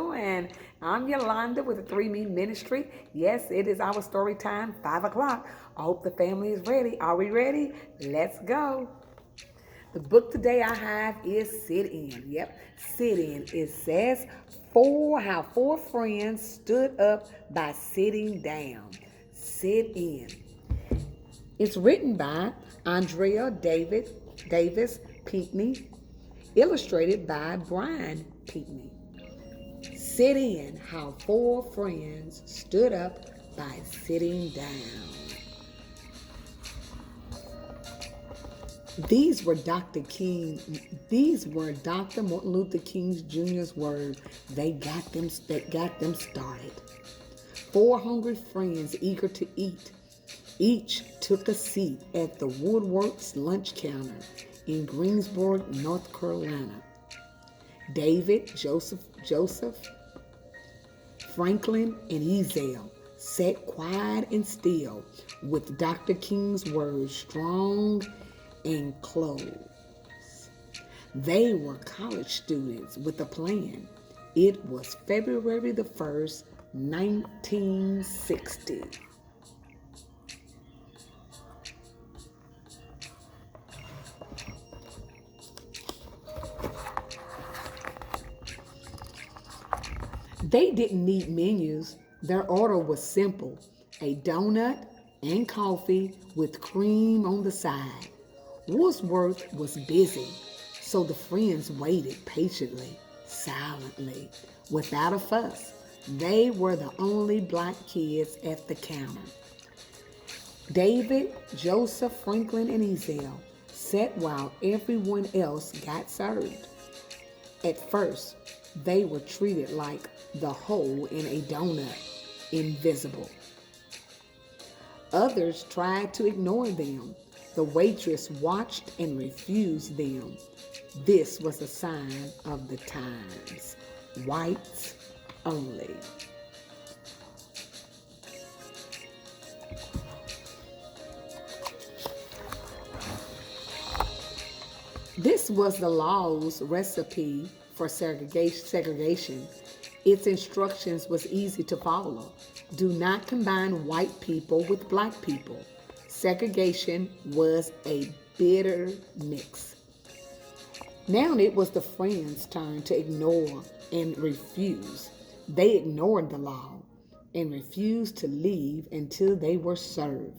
doing? I'm Yolanda with the 3 Me Ministry. Yes, it is our story time, 5 o'clock. I hope the family is ready. Are we ready? Let's go. The book today I have is Sit In. Yep, Sit In. It says how four friends stood up by sitting down. Sit In. It's written by Andrea Davis Pinckney, illustrated by Brian Pinckney. Sit in how four friends stood up by sitting down. These were Dr. Martin Luther King Jr.'s words. That got them started. Four hungry friends eager to eat. Each took a seat at the Woodworks lunch counter in Greensboro, North Carolina. David, Joseph, Franklin, and Ezel sat quiet and still with Dr. King's words strong and close. They were college students with a plan. It was February the 1st, 1960. They didn't need menus. Their order was simple: a donut and coffee with cream on the side. Woolsworth was busy, so the friends waited patiently, silently, without a fuss. They were the only black kids at the counter. David, Joseph, Franklin, and Ezel sat while everyone else got served. At first, they were treated like the hole in a donut, invisible. Others tried to ignore them. The waitress watched and refused them. This was a sign of the times. Whites only. This was the law's recipe for segregation. Its instructions was easy to follow. Do not combine white people with black people. Segregation was a bitter mix. Now it was the friends' turn to ignore and refuse. They ignored the law and refused to leave until they were served.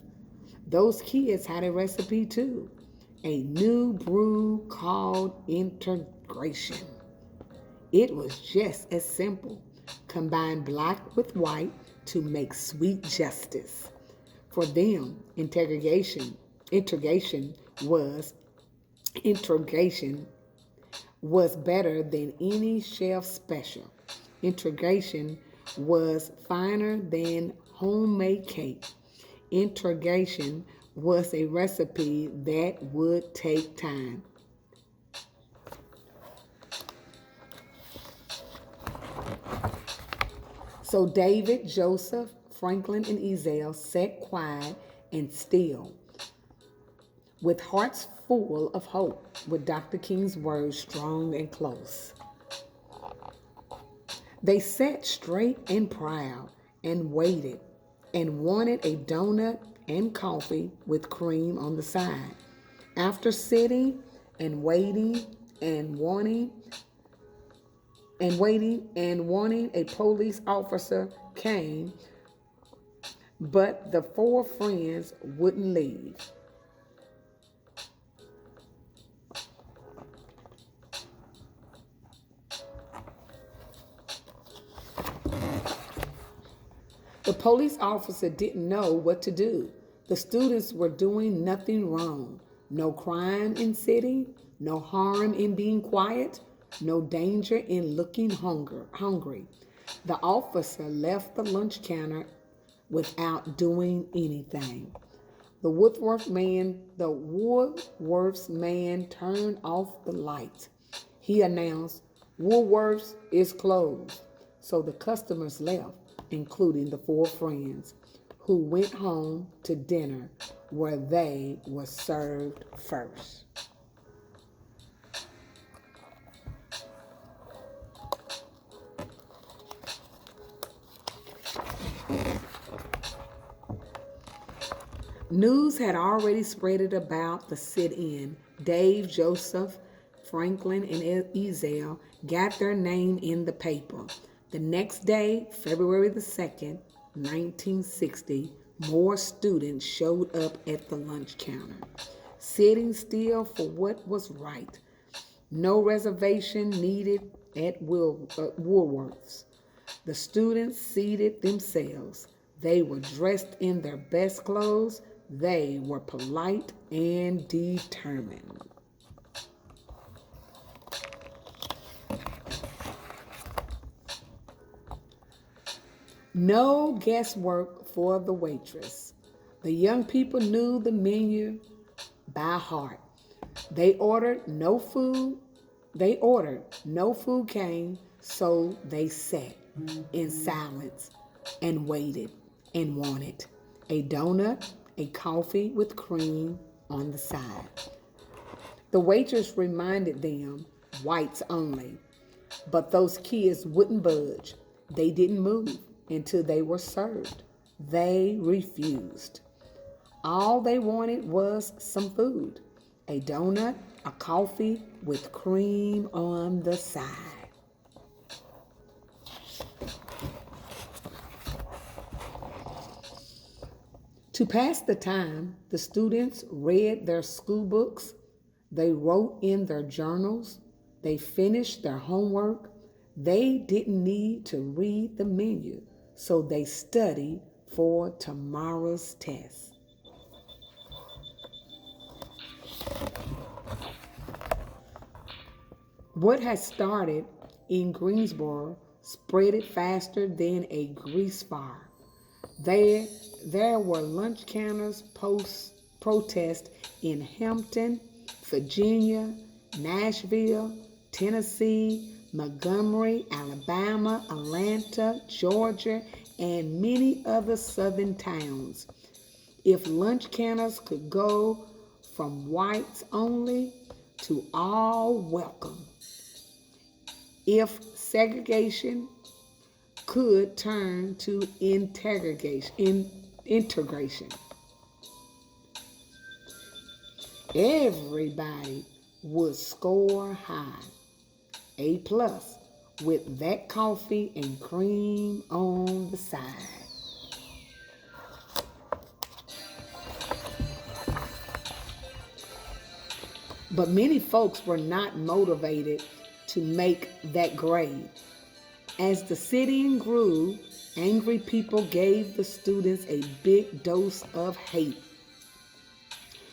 Those kids had a recipe too. A new brew called integration. It was just as simple. Combine black with white to make sweet justice. For them, integration was integration was better than any chef special. Integration was finer than homemade cake. Integration was a recipe that would take time. So David, Joseph, Franklin, and Ezel sat quiet and still, with hearts full of hope, with Dr. King's words strong and close. They sat straight and proud and waited and wanted a donut and coffee with cream on the side. After sitting and waiting and wanting, a police officer came, but the four friends wouldn't leave. The police officer didn't know what to do. The students were doing nothing wrong. No crime in sitting, no harm in being quiet, no danger in looking hungry. The officer left the lunch counter without doing anything. The Woodworth's man turned off the lights. He announced, "Woodworth's is closed." So the customers left, including the four friends, who went home to dinner where they were served first. News had already spread about the sit-in. Dave, Joseph, Franklin, and Ezel got their name in the paper. The next day, February the 2nd, 1960, more students showed up at the lunch counter, sitting still for what was right. No reservation needed at Woolworths. The students seated themselves. They were dressed in their best clothes. They were polite and determined. No guesswork for the waitress. The young people knew the menu by heart. They ordered no food. They ordered no food came, so they sat in silence and waited and wanted a donut, a coffee with cream on the side. The waitress reminded them, whites only. But those kids wouldn't budge. They didn't move until they were served. They refused. All they wanted was some food, a donut, a coffee with cream on the side. To pass the time, the students read their school books, they wrote in their journals, they finished their homework. They didn't need to read the menu, so they studied for tomorrow's test. What had started in Greensboro spread it faster than a grease fire. There were lunch counters protest in Hampton, Virginia, Nashville, Tennessee, Montgomery, Alabama, Atlanta, Georgia, and many other southern towns. If lunch counters could go from whites only to all welcome, if segregation could turn to integration, everybody would score high, A plus, with that coffee and cream on the side. But many folks were not motivated to make that grade. As the sit-in grew, angry people gave the students a big dose of hate.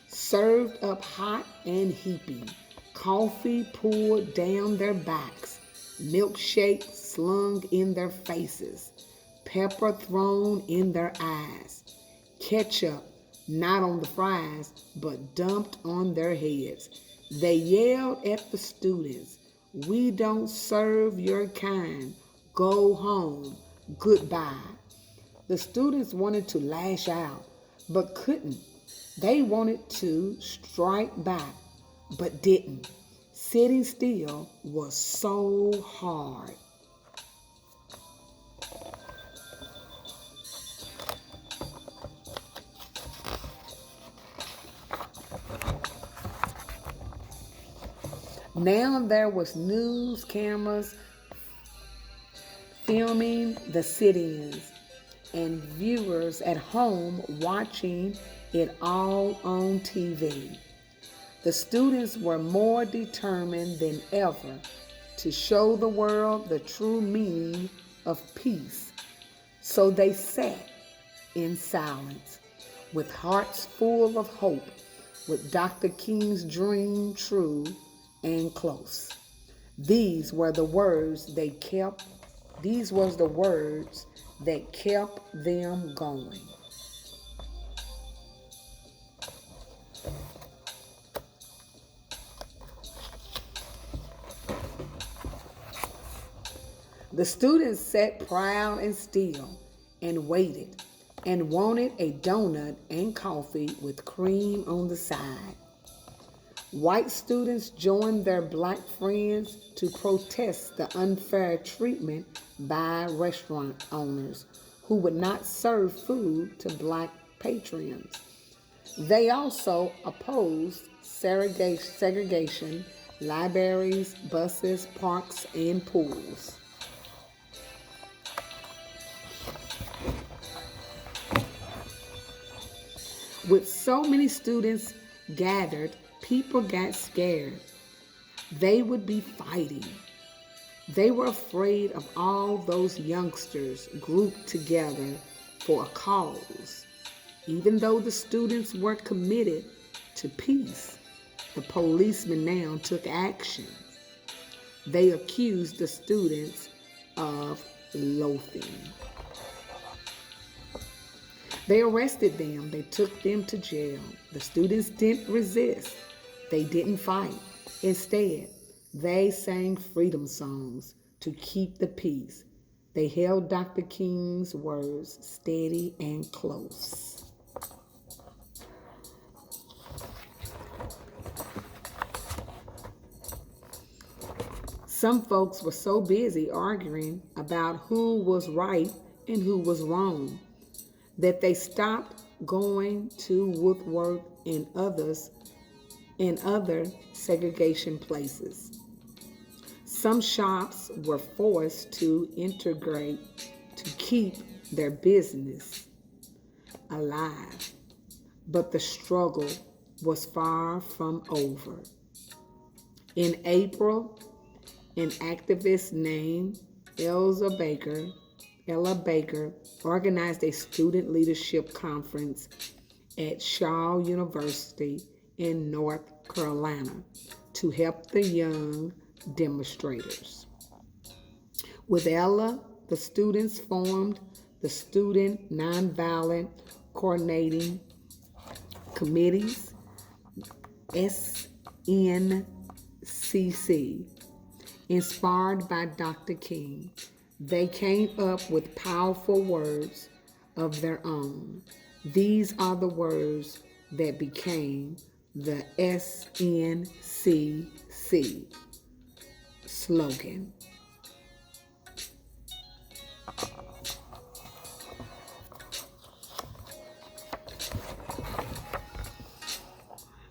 Served up hot and heaping, coffee poured down their backs, milkshake slung in their faces, pepper thrown in their eyes, ketchup not on the fries, but dumped on their heads. They yelled at the students, "We don't serve your kind. Go home. Goodbye." The students wanted to lash out, but couldn't. They wanted to strike back, but didn't. Sitting still was so hard. Now there was news cameras filming the sit-ins and viewers at home watching it all on TV. The students were more determined than ever to show the world the true meaning of peace. So they sat in silence, with hearts full of hope, with Dr. King's dream true and close. These were the words that kept them going. The students sat proud and still and waited and wanted a donut and coffee with cream on the side. White students joined their black friends to protest the unfair treatment by restaurant owners who would not serve food to black patrons. They also opposed segregation, libraries, buses, parks, and pools. With so many students gathered, people got scared. They would be fighting. They were afraid of all those youngsters grouped together for a cause. Even though the students were committed to peace, the policemen now took action. They accused the students of loafing. They arrested them. They took them to jail. The students didn't resist. They didn't fight. Instead, they sang freedom songs to keep the peace. They held Dr. King's words steady and close. Some folks were so busy arguing about who was right and who was wrong that they stopped going to Woodworth and other segregation places. Some shops were forced to integrate to keep their business alive, but the struggle was far from over. In April, an activist named Ella Baker organized a student leadership conference at Shaw University in North Carolina to help the young demonstrators. With Ella, the students formed the Student Nonviolent Coordinating Committees, SNCC. Inspired by Dr. King, they came up with powerful words of their own. These are the words that became the SNCC slogan.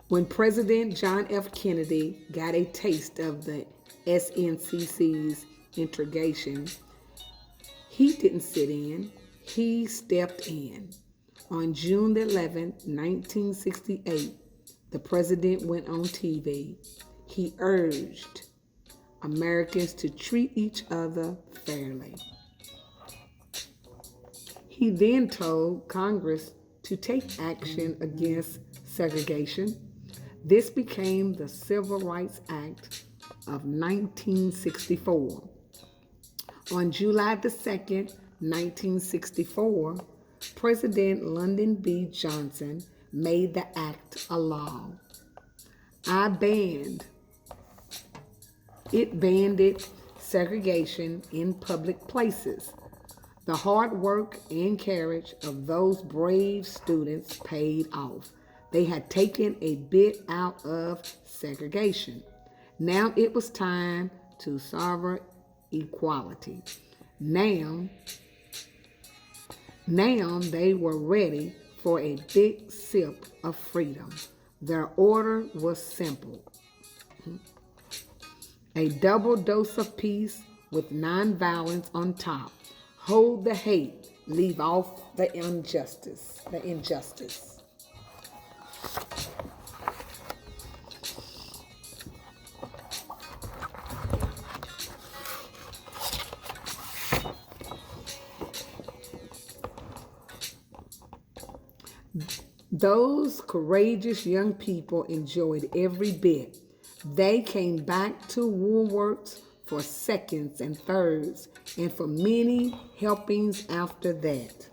When President John F. Kennedy got a taste of the SNCC's integration, he didn't sit in, he stepped in. On June 11, 1968, the president went on TV. He urged Americans to treat each other fairly. He then told Congress to take action against segregation. This became the Civil Rights Act of 1964. On July the 2nd, 1964, President Lyndon B. Johnson made the act a law. It banned segregation in public places. The hard work and courage of those brave students paid off. They had taken a bit out of segregation. Now it was time to sovereign equality. Now they were ready for a big sip of freedom. Their order was simple. A double dose of peace with nonviolence on top. Hold the hate, leave off the injustice. Those courageous young people enjoyed every bit. They came back to Woolworths for seconds and thirds, and for many helpings after that.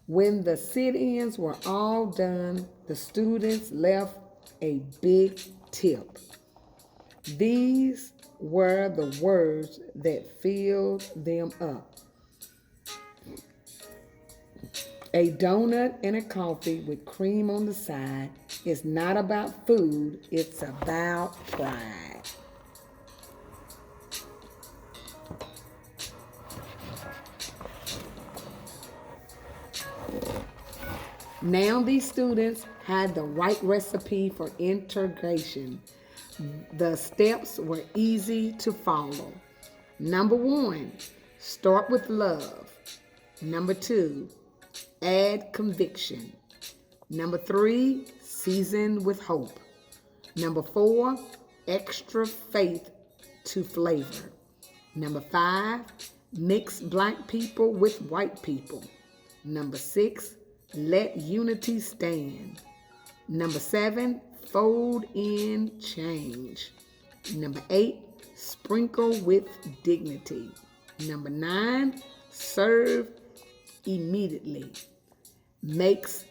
When the sit-ins were all done, the students left a big tip. These were the words that filled them up. A donut and a coffee with cream on the side is not about food, it's about pride. Now these students had the right recipe for integration. The steps were easy to follow. Number one, start with love. Number two, add conviction. Number three, season with hope. Number four, extra faith to flavor. Number five, mix black people with white people. Number six, let unity stand. Number seven, fold in change. Number eight, sprinkle with dignity. Number nine, serve immediately. Makes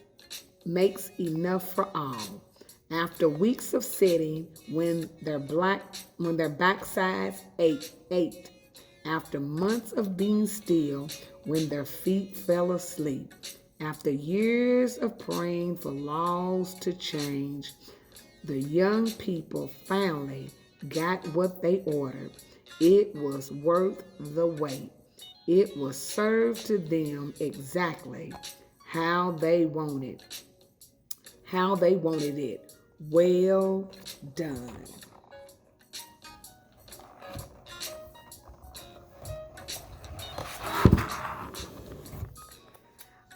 enough for all. After weeks of sitting, when their backsides ached. After months of being still, when their feet fell asleep. After years of praying for laws to change, the young people finally got what they ordered. It was worth the wait. It was served to them exactly how they wanted it. Well done.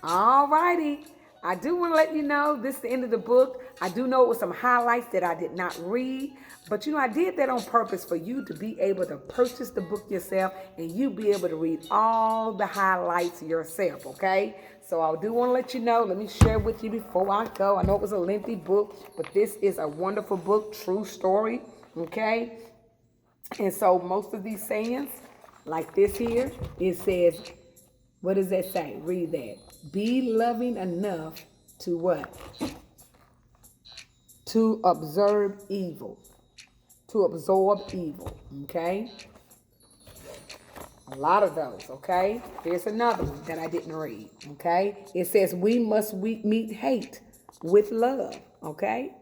All righty. I do want to let you know this is the end of the book. I do know it was some highlights that I did not read, but I did that on purpose for you to be able to purchase the book yourself and you be able to read all the highlights yourself, okay? So I do want to let you know, let me share with you before I go. I know it was a lengthy book, but this is a wonderful book, true story, okay? And so most of these sayings, like this here, it says, what does that say? Read that. Be loving enough to what? To observe evil. To absorb evil. Okay? A lot of those, okay? Here's another one that I didn't read. Okay? It says we must meet hate with love. Okay?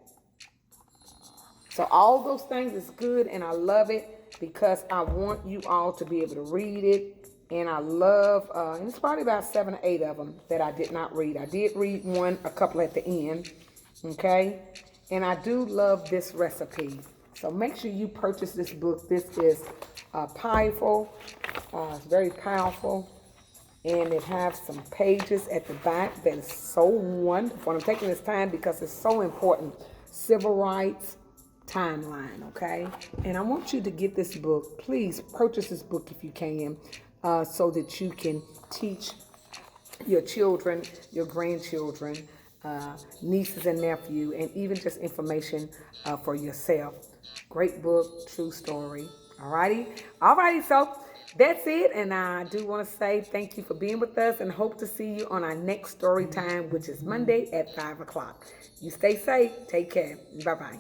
So all those things is good and I love it because I want you all to be able to read it. And I love, and it's probably about 7 or 8 of them that I did not read. I did read a couple at the end, okay? And I do love this recipe. So make sure you purchase this book. This is powerful. It's very powerful. And it has some pages at the back that is so wonderful. I'm taking this time because it's so important. Civil rights timeline, okay? And I want you to get this book. Please purchase this book if you can. So that you can teach your children, your grandchildren, nieces and nephew, and even just information for yourself. Great book, true story. Alrighty? Alrighty, so that's it. And I do want to say thank you for being with us and hope to see you on our next story time, which is Monday at 5 o'clock. You stay safe. Take care. Bye-bye.